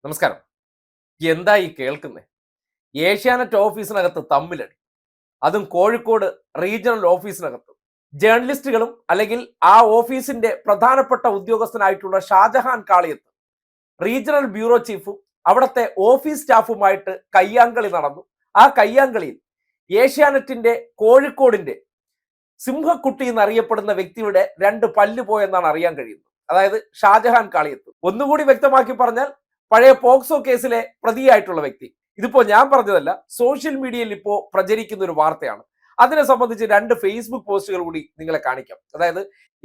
നമസ്കാരം. എന്താ ഈ കേൾക്കുന്നേ? ഏഷ്യാനെറ്റ് ഓഫീസിനകത്ത് തമ്മിലടി, അതും കോഴിക്കോട് റീജിയണൽ ഓഫീസിനകത്ത്. ജേർണലിസ്റ്റുകളും അല്ലെങ്കിൽ ആ ഓഫീസിന്റെ പ്രധാനപ്പെട്ട ഉദ്യോഗസ്ഥനായിട്ടുള്ള ഷാജഹാൻ കാളിയത്ത്, റീജിയണൽ ബ്യൂറോ ചീഫും അവിടുത്തെ ഓഫീസ് സ്റ്റാഫുമായിട്ട് കയ്യാങ്കളി നടന്നു. ആ കയ്യാങ്കളിയിൽ ഏഷ്യാനെറ്റിന്റെ കോഴിക്കോടിന്റെ സിംഹക്കുട്ടി എന്നറിയപ്പെടുന്ന വ്യക്തിയുടെ രണ്ട് പല്ല് പോയെന്നാണ് അറിയാൻ കഴിയുന്നത്. അതായത് ഷാജഹാൻ കാളിയത്ത്. ഒന്നുകൂടി വ്യക്തമാക്കി പറഞ്ഞാൽ പഴയ പോക്സോ കേസിലെ പ്രതിയായിട്ടുള്ള വ്യക്തി. ഇതിപ്പോ ഞാൻ പറഞ്ഞതല്ല, സോഷ്യൽ മീഡിയയിൽ ഇപ്പോ പ്രചരിക്കുന്ന ഒരു വാർത്തയാണ്. അതിനെ സംബന്ധിച്ച് രണ്ട് ഫേസ്ബുക്ക് പോസ്റ്റുകൾ കൂടി നിങ്ങളെ കാണിക്കാം. അതായത്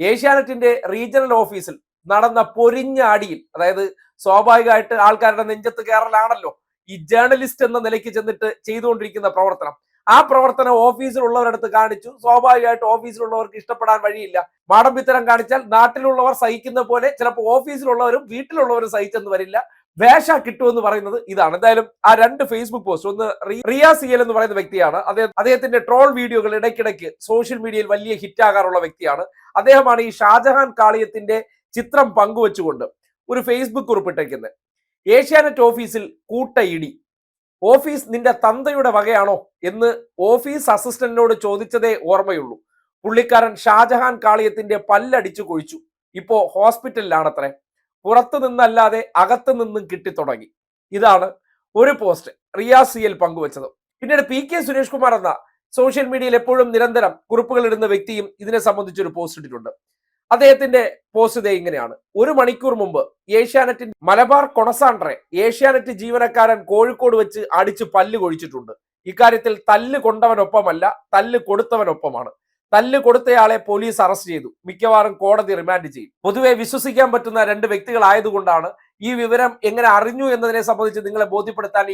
ഏഷ്യാനെറ്റിന്റെ റീജിയണൽ ഓഫീസിൽ നടന്ന പൊരിഞ്ഞ അടിയിൽ, അതായത് സ്വാഭാവികമായിട്ട് ആൾക്കാരുടെ നെഞ്ചത്ത് കയറലാണല്ലോ ഈ ജേർണലിസ്റ്റ് എന്ന നിലയ്ക്ക് ചെന്നിട്ട് ചെയ്തുകൊണ്ടിരിക്കുന്ന പ്രവർത്തനം. ആ പ്രവർത്തനം ഓഫീസിലുള്ളവരടുത്ത് കാണിച്ചു. സ്വാഭാവികമായിട്ട് ഓഫീസിലുള്ളവർക്ക് ഇഷ്ടപ്പെടാൻ വഴിയില്ല. മാടമ്പിത്തരം കാണിച്ചാൽ നാട്ടിലുള്ളവർ സഹിക്കുന്ന പോലെ ചിലപ്പോൾ ഓഫീസിലുള്ളവരും വീട്ടിലുള്ളവരും സഹിച്ചെന്ന് വരില്ല. വേഷ കിട്ടുമെന്ന് പറയുന്നത് ഇതാണ്. എന്തായാലും ആ രണ്ട് ഫേസ്ബുക്ക് പോസ്റ്റ്, ഒന്ന് റിയാസ് സിയൽ എന്ന് പറയുന്ന വ്യക്തിയാണ്. അദ്ദേഹത്തിന്റെ ട്രോൾ വീഡിയോകൾ ഇടയ്ക്കിടയ്ക്ക് സോഷ്യൽ മീഡിയയിൽ വലിയ ഹിറ്റ് ആകാറുള്ള വ്യക്തിയാണ്. അദ്ദേഹമാണ് ഈ ഷാജഹാൻ കാളിയത്തിന്റെ ചിത്രം പങ്കുവെച്ചുകൊണ്ട് ഒരു ഫേസ്ബുക്ക് കുറിപ്പിട്ടേക്കുന്നത്. ഏഷ്യാനെറ്റ് ഓഫീസിൽ കൂട്ട ഇടി, ഓഫീസ് നിന്റെ തന്തയുടെ വകയാണോ എന്ന് ഓഫീസ് അസിസ്റ്റന്റിനോട് ചോദിച്ചതേ ഓർമ്മയുള്ളൂ. പുള്ളിക്കാരൻ ഷാജഹാൻ കാളിയത്തിന്റെ പല്ലടിച്ചു കൊഴിച്ചു. ഇപ്പോ ഹോസ്പിറ്റലിലാണത്രേ. പുറത്തു നിന്നല്ലാതെ അകത്തു നിന്നും കിട്ടിത്തുടങ്ങി. ഇതാണ് ഒരു പോസ്റ്റ് റിയാസ് സിയൽ പങ്കുവച്ചത്. പിന്നീട് പി.കെ. സുരേഷ് കുമാർ എന്ന സോഷ്യൽ മീഡിയയിൽ എപ്പോഴും നിരന്തരം കുറിപ്പുകൾ ഇടുന്ന വ്യക്തിയും ഇതിനെ സംബന്ധിച്ചൊരു പോസ്റ്റ് ഇട്ടിട്ടുണ്ട്. അദ്ദേഹത്തിന്റെ പോസ്റ്റ് ഇതേ ഇങ്ങനെയാണ്: ഒരു മണിക്കൂർ മുമ്പ് ഏഷ്യാനെറ്റിന്റെ മലബാർ കൊണസാൻഡ്രെ ഏഷ്യാനെറ്റ് ജീവനക്കാരൻ കോഴിക്കോട് വെച്ച് അടിച്ച് പല്ല് കൊഴിച്ചിട്ടുണ്ട്. ഇക്കാര്യത്തിൽ തല്ല് കൊണ്ടവനൊപ്പമല്ല, തല്ല് കൊടുത്തവനൊപ്പമാണ്. തല്ല് കൊടുത്തയാളെ പോലീസ് അറസ്റ്റ് ചെയ്തു. മിക്കവാറും കോടതി റിമാൻഡ് ചെയ്യും. പൊതുവെ വിശ്വസിക്കാൻ പറ്റുന്ന രണ്ട് വ്യക്തികളായതുകൊണ്ടാണ് ഈ വിവരം എങ്ങനെ അറിഞ്ഞു എന്നതിനെ സംബന്ധിച്ച് നിങ്ങളെ ബോധ്യപ്പെടുത്താൻ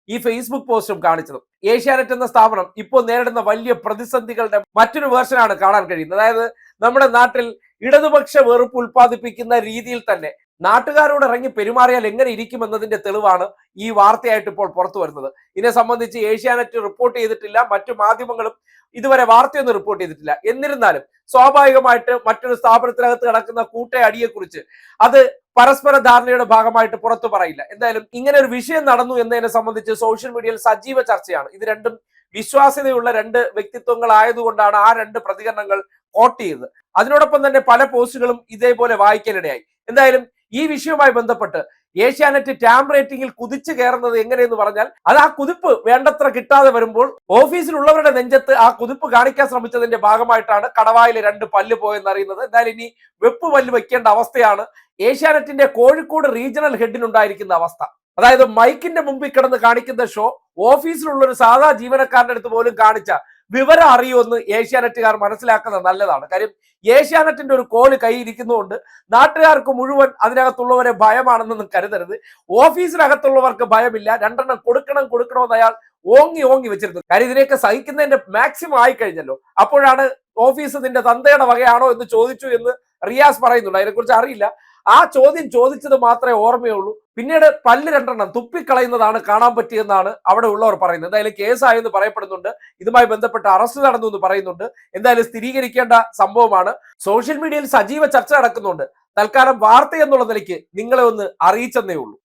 ഈ ഫേസ്ബുക്ക് പോസ്റ്റും കാണിച്ചത്. ഏഷ്യാനെറ്റ് എന്ന സ്ഥാപനം ഇപ്പോൾ നേരിടുന്ന വലിയ പ്രതിസന്ധികളുടെ മറ്റൊരു വേർഷനാണ് കാണാൻ കഴിയുന്നത്. അതായത് നമ്മുടെ നാട്ടിൽ ഇടതുപക്ഷ വെറുപ്പ് ഉൽപ്പാദിപ്പിക്കുന്ന രീതിയിൽ തന്നെ നാട്ടുകാരോട് ഇറങ്ങി പെരുമാറിയാൽ എങ്ങനെ ഇരിക്കുമെന്നതിന്റെ തെളിവാണ് ഈ വാർത്തയായിട്ട് ഇപ്പോൾ പുറത്തു വരുന്നത്. ഇതിനെ സംബന്ധിച്ച് ഏഷ്യാനെറ്റ് റിപ്പോർട്ട് ചെയ്തിട്ടില്ല, മറ്റു മാധ്യമങ്ങളും ഇതുവരെ വാർത്തയൊന്നും റിപ്പോർട്ട് ചെയ്തിട്ടില്ല. എന്നിരുന്നാലും സ്വാഭാവികമായിട്ട് മറ്റൊരു സ്ഥാപനത്തിനകത്ത് നടക്കുന്ന കൂട്ടയടിയെക്കുറിച്ച് അത് പരസ്പര ധാരണയുടെ ഭാഗമായിട്ട് പുറത്തു പറയില്ല. എന്തായാലും ഇങ്ങനെ ഒരു വിഷയം നടന്നു എന്നതിനെ സംബന്ധിച്ച് സോഷ്യൽ മീഡിയയിൽ സജീവ ചർച്ചയാണ്. ഇത് രണ്ടും വിശ്വാസ്യതയുള്ള രണ്ട് വ്യക്തിത്വങ്ങളായതുകൊണ്ടാണ് ആ രണ്ട് പ്രതികരണങ്ങൾ കോട്ട് ചെയ്തത്. അതിനോടൊപ്പം തന്നെ പല പോസ്റ്റുകളും ഇതേപോലെ വായിക്കാനിടയായി. എന്തായാലും ഈ വിഷയവുമായി ബന്ധപ്പെട്ട് ഏഷ്യാനെറ്റ് ടാം റേറ്റിംഗിൽ കുതിച്ചു കയറുന്നത് എങ്ങനെയെന്ന് പറഞ്ഞാൽ, അത് ആ കുതിപ്പ് വേണ്ടത്ര കിട്ടാതെ വരുമ്പോൾ ഓഫീസിലുള്ളവരുടെ നെഞ്ചത്ത് ആ കുതിപ്പ് കാണിക്കാൻ ശ്രമിച്ചതിന്റെ ഭാഗമായിട്ടാണ് കടവായിലെ രണ്ട് പല്ല് പോയെന്ന് അറിയുന്നത്. എന്തായാലും ഇനി വെപ്പ് പല്ല് വെക്കേണ്ട അവസ്ഥയാണ് ഏഷ്യാനെറ്റിന്റെ കോഴിക്കോട് റീജിയണൽ ഹെഡിനുണ്ടായിരിക്കുന്ന അവസ്ഥ. അതായത് മൈക്കിന്റെ മുമ്പിൽ കിടന്ന് കാണിക്കുന്ന ഷോ ഓഫീസിലുള്ള ഒരു സാധാ ജീവനക്കാരന്റെ അടുത്ത് പോലും കാണിച്ച വിവരം അറിയുമെന്ന് ഏഷ്യാനെറ്റുകാർ മനസ്സിലാക്കുന്നത് നല്ലതാണ്. കാര്യം ഏഷ്യാനെറ്റിന്റെ ഒരു കോല് കൈയിരിക്കുന്നതുകൊണ്ട് നാട്ടുകാർക്ക് മുഴുവൻ അതിനകത്തുള്ളവരെ ഭയമാണെന്നൊന്നും കരുതരുത്. ഓഫീസിനകത്തുള്ളവർക്ക് ഭയമില്ല. രണ്ടെണ്ണം കൊടുക്കണമെന്ന് അയാൾ ഓങ്ങി വെച്ചിരുന്നു. കാര്യം ഇതിനെയൊക്കെ സഹിക്കുന്നതിന്റെ മാക്സിമം ആയിക്കഴിഞ്ഞല്ലോ. അപ്പോഴാണ് ഓഫീസ് നിന്റെ തന്തയുടെ വകയാണോ എന്ന് ചോദിച്ചു എന്ന് റിയാസ് പറയുന്നുണ്ട്. അതിനെക്കുറിച്ച് അറിയില്ല. ആ ചോദ്യം ചോദിച്ചത് മാത്രമേ ഓർമ്മയുള്ളൂ. പിന്നീട് പല്ല് രണ്ടെണ്ണം തുപ്പിക്കളയുന്നതാണ് കാണാൻ പറ്റിയെന്നാണ് അവിടെ ഉള്ളവർ പറയുന്നത്. എന്തായാലും കേസായെന്ന് പറയപ്പെടുന്നുണ്ട്. ഇതുമായി ബന്ധപ്പെട്ട് അറസ്റ്റ് നടന്നു എന്ന് പറയുന്നുണ്ട്. എന്തായാലും സ്ഥിരീകരിക്കേണ്ട സംഭവമാണ്. സോഷ്യൽ മീഡിയയിൽ സജീവ ചർച്ച നടക്കുന്നുണ്ട്. തൽക്കാലം വാർത്ത എന്നുള്ള നിലയ്ക്ക് നിങ്ങളെ ഒന്ന് അറിയിച്ചെന്നേ ഉള്ളൂ.